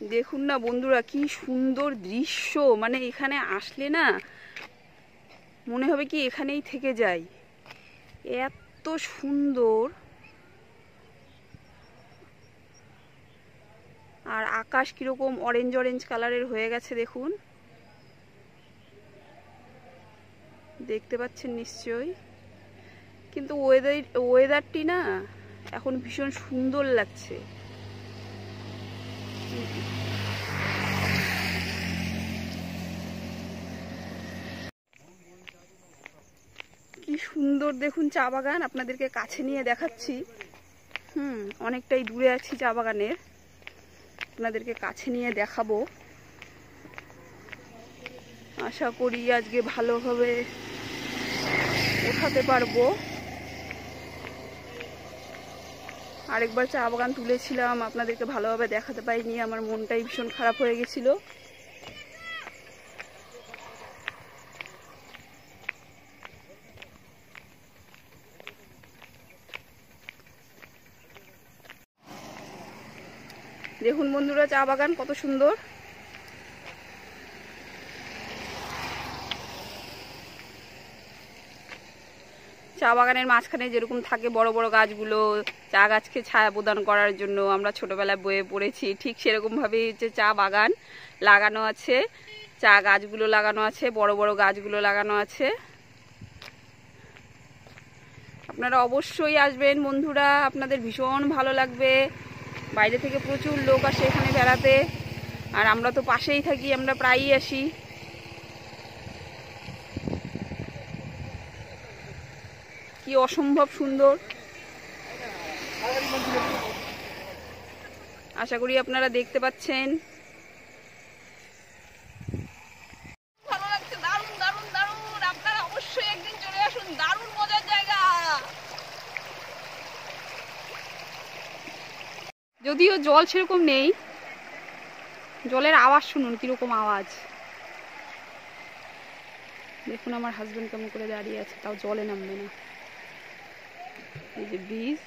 দেখুন না বন্ধুরা, কি সুন্দর দৃশ্য। মানে এখানে আসলে না মনে হবে কি এখানেই থেকে যাই, এত সুন্দর। আর আকাশ কিরকম অরেঞ্জ অরেঞ্জ কালারের হয়ে গেছে দেখুন, দেখতে পাচ্ছেন নিশ্চয়ই। কিন্তু ওয়েদারটি না এখন ভীষণ সুন্দর লাগছে। কি সুন্দর দেখুন চা বাগান, আপনাদেরকে কাছে নিয়ে দেখাচ্ছি। অনেকটাই দূরে আছি চা বাগানের, আপনাদেরকে কাছে নিয়ে দেখাবো। আশা করি আজকে ভালোভাবে ওঠাতে পারবো। আরেকবার চা বাগান তুলেছিলাম, আপনাদেরকে ভালোভাবে দেখাতে পারিনি, আমার মনটাই ভীষণ খারাপ হয়ে গেছিল। দেখুন বন্ধুরা চা বাগান কত সুন্দর। চা বাগানের মাঝখানে যেরকম থাকে বড় বড় গাছগুলো, চা গাছকে ছায়া প্রদান করার জন্য, আমরা ছোটবেলায় বইয়ে পড়েছি, ঠিক সেরকম ভাবেই হচ্ছে চা বাগান লাগানো আছে, চা গাছগুলো লাগানো আছে, বড় বড় গাছগুলো লাগানো আছে। আপনারা অবশ্যই আসবেন বন্ধুরা, আপনাদের ভীষণ ভালো লাগবে। বাইরে থেকে প্রচুর লোক আসে এখানে বেড়াতে, আর আমরা তো পাশেই থাকি, আমরা প্রায়ই আসি। কি অসম্ভব সুন্দর। আশা করি আপনারা দেখতে পাচ্ছেন। ভালো লাগছে, দারুণ দারুণ দারুণ। আপনারা অবশ্যই একদিন চলে আসুন, দারুণ মজার জায়গা। যদিও জল সেরকম নেই, জলের আওয়াজ শুনুন কিরকম আওয়াজ। দেখুন আমার হাজবেন্ড কেমন করে দাঁড়িয়ে আছে, তাও জলে নামবে না। এই যে ব্রিজ।